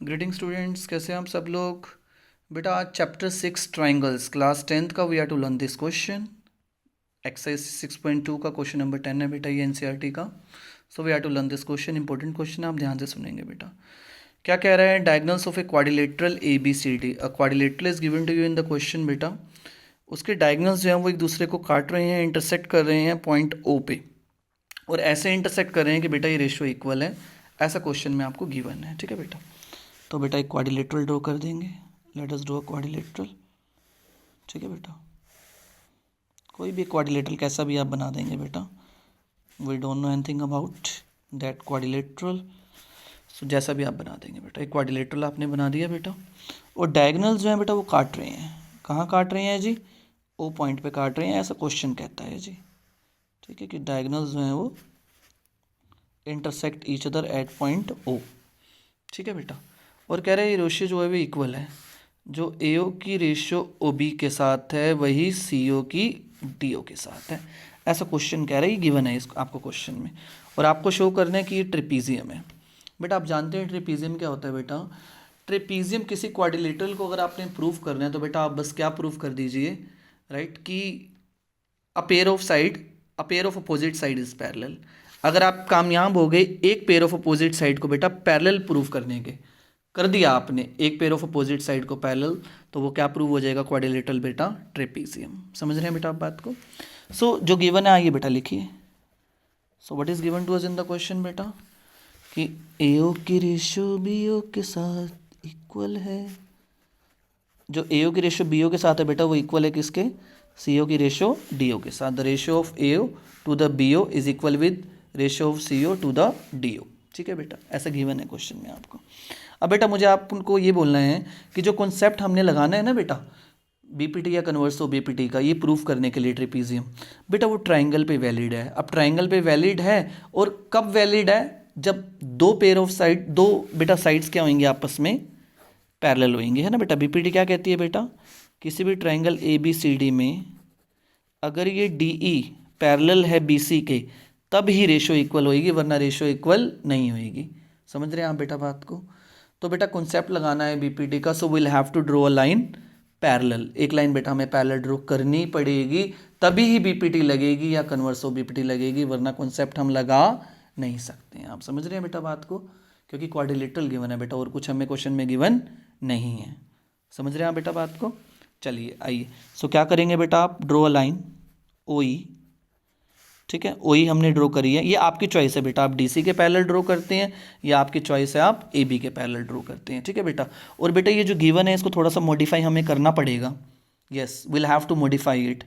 Greeting students, कैसे हैं आप सब लोग। बेटा आज चैप्टर 6 ट्राइंगल्स क्लास 10th का we are to learn this question. Exercise 6.2 का क्वेश्चन नंबर 10 है बेटा, ये एनसीईआरटी का। So we are to learn this question. Important question है, आप ध्यान से सुनेंगे बेटा। क्या कह रहा है, diagonals of a quadrilateral A B C D. A quadrilateral is given to you in the question बेटा। उसके डायगोनल्स जो हैं वो एक दूसरे को काट रहे हैं, इंटरसेक्ट कर रहे हैं पॉइंट ओ पे, और ऐसे इंटरसेक्ट कर रहे हैं कि बेटा ये रेशियो इक्वल है। ऐसा क्वेश्चन में आपको गिवन है, ठीक है बेटा। तो बेटा एक क्वाड्रिलेटरल ड्रॉ कर देंगे। Let us draw a quadrilateral, ठीक है बेटा। कोई भी क्वाड्रिलेटरल कैसा भी आप बना देंगे बेटा। We don't know anything about that quadrilateral, so जैसा भी आप बना देंगे बेटा। एक क्वाड्रिलेटरल आपने बना दिया बेटा, और डायगोनल्स जो हैं बेटा वो काट रहे हैं। कहाँ काट रहे हैं जी? ओ पॉइंट पे काट रहे हैं, ऐसा क्वेश्चन कहता है जी। ठीक है कि डायगोनल्स जो हैं वो intersect each other at point O, ठीक है बेटा। और कह रहे हैं ये रेशियो जो है वो इक्वल है। जो एओ की रेशियो ओ बी के साथ है वही सी ओ की डी ओ के साथ है। ऐसा क्वेश्चन कह रहा है, ये गिवन है इसको आपको क्वेश्चन में। और आपको शो करना है कि ये ट्रेपीजियम है बेटा। आप जानते हैं ट्रेपीजियम क्या होता है बेटा। ट्रेपीजियम किसी क्वाड्रिलेटरल को अगर आपने प्रूव करना है तो बेटा आप बस क्या प्रूव कर दीजिए, राइट, कि अ pair of opposite side is parallel. अगर आप कामयाब हो गए एक पेयर ऑफ अपोजिट साइड को बेटा पैरेलल प्रूव करने के, कर दिया आपने एक पेयर ऑफ अपोजिट साइड को पैरेलल, तो वो क्या प्रूव हो जाएगा? क्वाड्रिलेटरल बेटा ट्रेपीजियम। समझ रहे हैं बेटा आप बात को। सो जो गिवन है आइए बेटा लिखिए। So what is given to us in the question बेटा कि एओ की रेशियो बीओ के साथ इक्वल है। जो एओ की रेशियो बीओ के साथ है बेटा वो इक्वल है किसके? सीओ की रेशियो डीओ के साथ। The ratio of AO to the BO is equal with ratio of CO to the DO, ठीक है बेटा। ऐसा गिवन है क्वेश्चन में आपको। अब बेटा मुझे आप उनको ये बोलना है कि जो कॉन्सेप्ट हमने लगाना है ना बेटा, बीपीटी या कन्वर्स ऑफ बीपीटी का, ये प्रूफ करने के लिए ट्रेपीजियम बेटा, वो ट्राइंगल पे वैलिड है। अब ट्राइंगल पे वैलिड है, और कब वैलिड है? जब दो पेयर ऑफ साइड, दो बेटा साइड्स क्या होंगे आपस में? पैरेलल होंगे, है ना बेटा। बीपीटी क्या कहती है बेटा, किसी भी triangle A B C D में अगर ये डी ई पैरेलल है बी सी के तब ही रेशो इक्वल होएगी, वरना रेशो इक्वल नहीं होएगी। समझ रहे हैं आप बेटा बात को। तो बेटा कॉन्सेप्ट लगाना है बीपीटी का, so will have to draw a line parallel. एक लाइन बेटा हमें पैरेलल ड्रॉ करनी पड़ेगी, तभी ही बीपीटी लगेगी या कन्वर्स ऑफ बीपीटी लगेगी, वरना कॉन्सेप्ट हम लगा नहीं सकते हैं। आप समझ रहे हैं बेटा बात को, क्योंकि क्वाड्रिलेटरल गिवन है बेटा, और कुछ हमें क्वेश्चन में गिवन नहीं है। समझ रहे हैं आप बेटा बात को। चलिए आइए, सो क्या करेंगे बेटा, आप ड्रॉ अ लाइन ओ ई, ठीक है। ओ ई हमने ड्रॉ करी है, ये आपकी चॉइस है बेटा। आप डी सी के पैरेलल ड्रॉ करते हैं या आपकी चॉइस है आप ए बी के पैरेलल ड्रॉ करते हैं, ठीक है बेटा। और बेटा ये जो गिवन है इसको थोड़ा सा मॉडिफाई हमें करना पड़ेगा। Yes, will have to modify it.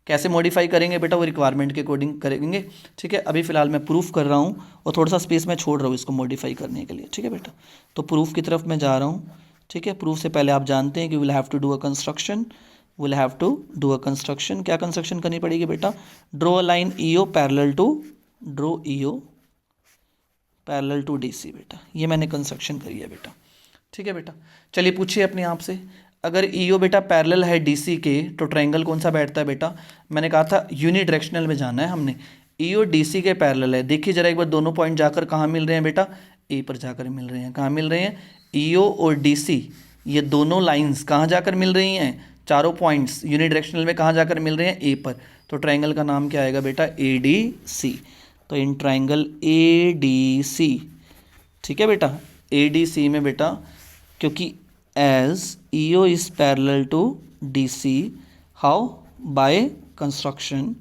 कैसे मॉडिफाई करेंगे बेटा? वो रिक्वायरमेंट के अकॉर्डिंग करेंगे, ठीक है। अभी फिलहाल मैं प्रूफ कर रहा हूँ और थोड़ा सा स्पेस मैं छोड़ रहा हूँ इसको मॉडिफाई करने के लिए, ठीक है बेटा। तो प्रूफ की तरफ मैं जा रहा हूँ, ठीक है। प्रूफ से पहले आप जानते हैं कि will have to do a construction. Will have to do a construction. क्या कंस्ट्रक्शन करनी पड़ेगी बेटा? Draw a line E O parallel to, draw E O parallel to D C बेटा। ये मैंने कंस्ट्रक्शन करी है बेटा, ठीक है बेटा। चलिए पूछिए अपने आप से, अगर ई ओ बेटा पैरेलल है डी सी के तो ट्रायंगल कौन सा बैठता है बेटा? मैंने कहा था यूनिडायरेक्शनल में जाना है हमने। ई ओ डी सी के पैरेलल है, देखिए जरा एक बार, दोनों पॉइंट जाकर कहाँ मिल रहे हैं बेटा? ए पर जाकर मिल रहे हैं। कहाँ मिल रहे हैं? ई ओ और डी सी, ये दोनों लाइंस कहाँ जाकर मिल रही हैं? चारों पॉइंट्स यूनिडायरेक्शनल में कहाँ जाकर मिल रहे हैं? ए पर। तो ट्रायंगल का नाम क्या आएगा बेटा? A D C. तो इन ट्रायंगल ए डी सी, ठीक है बेटा, ए डी सी में बेटा, क्योंकि as E O is parallel to D C, how? By construction.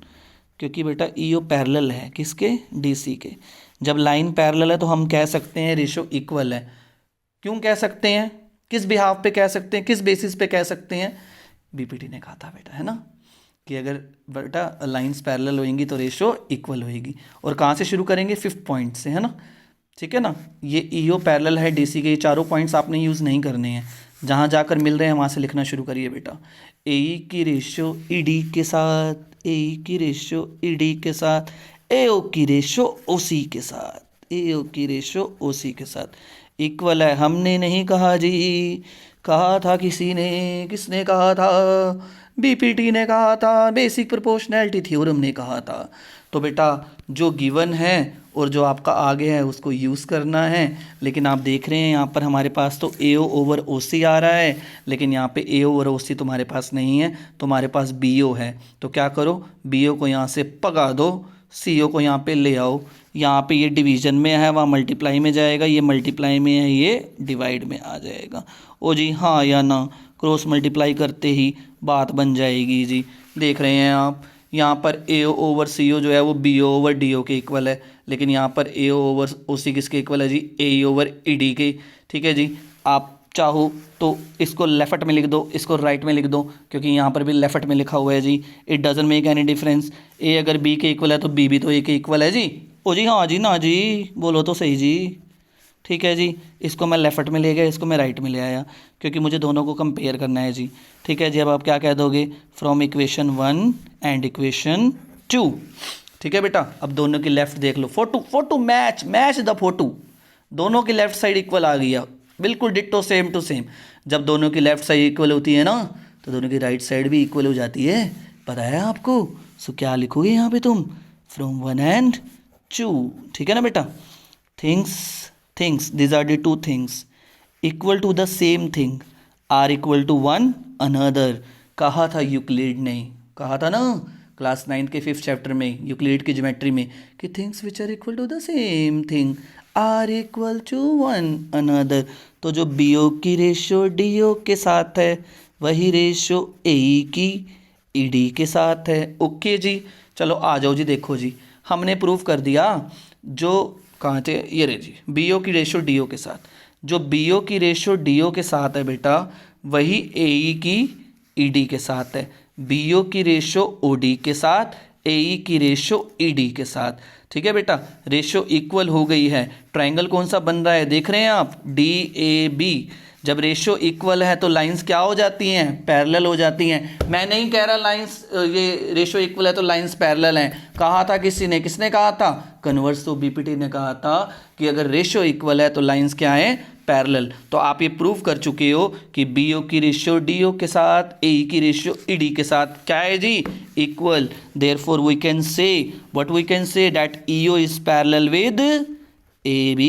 क्योंकि बेटा ई ओ पैरेलल है किसके? डी सी के। जब लाइन पैरेलल है तो हम कह सकते हैं रेशो इक्वल है। क्यों कह सकते हैं? किस बिहाफ पे कह सकते हैं? किस बेसिस पे कह सकते हैं? बीपीटी ने कहा था बेटा, है ना, कि अगर बेटा लाइंस पैरेलल होंगी तो रेशो इक्वल होएगी। और कहाँ से शुरू करेंगे? 5th पॉइंट से, है ना, ठीक है ना। ये ई ओ पैरेलल है डी सी के, ये चारों पॉइंट्स आपने यूज़ नहीं करने हैं, जहाँ जाकर मिल रहे हैं वहाँ से लिखना शुरू करिए बेटा। ए ई की रेशियो ई डी के साथ, ए ई की रेशियो ई डी के साथ, ए ओ की रेशियो ओ सी के साथ, ए ओ की रेशियो ओ सी के साथ इक्वल है। हमने नहीं कहा जी, कहा था किसी ने। किसने कहा था? बीपीटी ने कहा था, बेसिक प्रोपोर्शनैलिटी थ्योरम ने कहा था। तो बेटा जो गिवन है और जो आपका आगे है उसको यूज़ करना है। लेकिन आप देख रहे हैं यहाँ पर हमारे पास तो AO ओवर OC आ रहा है, लेकिन यहाँ पे AO ओवर OC तुम्हारे पास नहीं है, तुम्हारे पास BO है। तो क्या करो, BO को यहाँ से भगा दो, CO को यहाँ पे ले आओ। यहाँ पे ये डिवीज़न में है, वहाँ मल्टीप्लाई में जाएगा, ये मल्टीप्लाई में है, ये डिवाइड में आ जाएगा। ओ जी हाँ या ना, क्रॉस मल्टीप्लाई करते ही बात बन जाएगी जी। देख रहे हैं आप, यहाँ पर AO ओवर CO जो है वो BO ओवर DO के इक्वल है, लेकिन यहाँ पर AO ओवर OC किसके इक्वल है जी, AE ओवर ED के। ठीक है जी, आप चाहो तो इसको लेफ्ट में लिख दो, इसको राइट में लिख दो, क्योंकि यहाँ पर भी लेफ्ट में लिखा हुआ है जी। It doesn't make any difference, A अगर B के इक्वल है तो B भी तो A के इक्वल है जी। ओ जी हाँ जी ना जी, बोलो तो सही जी। ठीक है जी, इसको मैं लेफ्ट में ले गया, इसको मैं राइट में ले आया, क्योंकि मुझे दोनों को कंपेयर करना है जी। ठीक है जी, अब आप क्या कह दोगे, फ्रॉम इक्वेशन 1 एंड इक्वेशन 2। ठीक है बेटा, अब दोनों की लेफ्ट देख लो, फोटो मैच द फोटो, दोनों की लेफ्ट साइड इक्वल आ गया, बिल्कुल डिट्टो सेम टू सेम। जब दोनों की लेफ्ट साइड इक्वल होती है ना, तो दोनों की राइट साइड भी इक्वल हो जाती है, पता है आपको। सो क्या लिखोगे यहाँ पे तुम, फ्रॉम 1 एंड 2। ठीक है ना बेटा, things these are the two things equal to the same thing are equal to one another। कहा था यूक्लिड ने, कहा था ना क्लास 9 के 5th चैप्टर में यूक्लिड की ज्योमेट्री में कि things which are equal to the same thing are equal to one another. तो जो BO की रेशो DO के साथ है वही रेशो AE की ED के साथ है। ओके जी, चलो आ जाओ जी, देखो जी हमने प्रूव कर दिया, जो कहाँ थे ये रे जी, BO की रेशो DO के साथ, जो BO की रेशो DO के साथ है बेटा वही AE की ED के साथ है, BO की रेशो OD के साथ, AE की रेशो ED के साथ। ठीक है बेटा, रेशो इक्वल हो गई है, ट्रायंगल कौन सा बन रहा है देख रहे हैं आप, DAB। जब रेशो इक्वल है तो लाइंस क्या हो जाती हैं, पैरेलल हो जाती हैं। मैं नहीं कह रहा लाइंस, ये रेशो इक्वल है तो लाइंस पैरेलल हैं, कहा था किसी ने, किसने कहा था, कन्वर्स तो BPT ने कहा था कि अगर रेशो इक्वल है तो लाइंस क्या है, पैरेलल। तो आप ये प्रूव कर चुके हो कि BO की रेशो DO के साथ, AE की रेशो ED के साथ क्या है जी, equal. Therefore we can say, what we can say, that EO is parallel with AB।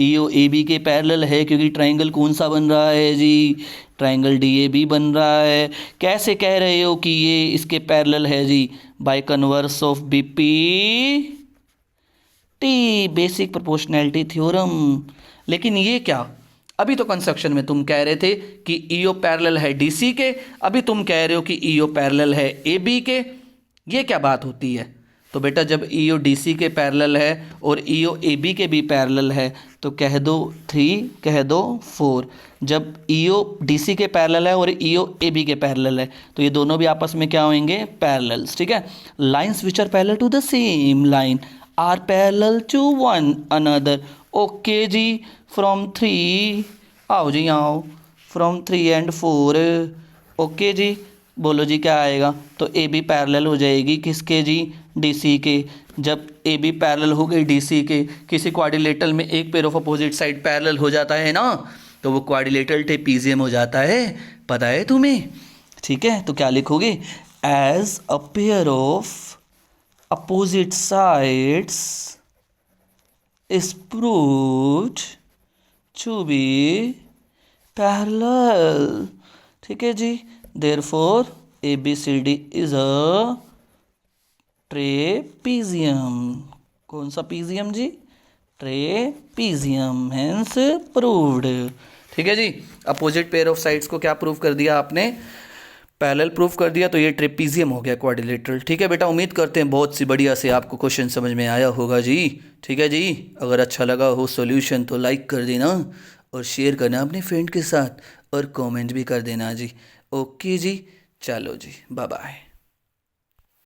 EO AB के पैरेलल है, क्योंकि ट्रायंगल कौन सा बन रहा है जी, ट्रायंगल DAB बन रहा है। कैसे कह रहे हो कि ये इसके पैरेलल है जी, by converse of BPT, basic proportionality theorem. लेकिन ये क्या, अभी तो कंस्ट्रक्शन में तुम कह रहे थे कि EO पैरेलल है DC के, अभी तुम कह रहे हो कि EO पैरेलल है AB के, ये क्या बात होती है। तो बेटा जब EO DC के पैरेलल है और EO AB के भी पैरेलल है तो कह दो 3, कह दो 4। जब EO DC के पैरेलल है और EO AB के पैरेलल है तो ये दोनों भी आपस में क्या होंगे, पैरेलल्स। ठीक है, lines which are parallel to the same line are parallel to one another. Okay जी, फ्रॉम 3 आओ जी, आओ, फ्रॉम 3 एंड 4। ओके जी, बोलो जी क्या आएगा, तो AB पैरेलल हो जाएगी किसके जी, DC के। जब AB पैरेलल हो गई DC के, किसी क्वाड्रिलेटरल में एक pair of opposite side parallel हो जाता है ना, तो वो क्वाड्रिलेटरल ट्रेपीजियम हो जाता है, पता है तुम्हें। ठीक है, तो क्या लिखोगे, as a pair of opposite sides is proved to be parallel. ठीक है जी, therefore ABCD is a trapezium. कौन सा पीजियम जी, ट्रेपीजियम, हेंस प्रूव्ड। ठीक है जी, अपोजिट पेयर ऑफ साइड्स को क्या प्रूव कर दिया आपने, पैरेलल प्रूफ कर दिया, तो ये ट्रेपीजियम हो गया, क्वाड्रिलेटरल। ठीक है बेटा, उम्मीद करते हैं बहुत सी बढ़िया से आपको क्वेश्चन समझ में आया होगा जी। ठीक है जी, अगर अच्छा लगा हो सॉल्यूशन तो लाइक कर देना और शेयर करना अपने फ्रेंड के साथ और कमेंट भी कर देना जी। ओके जी, चलो जी, बाय बाय।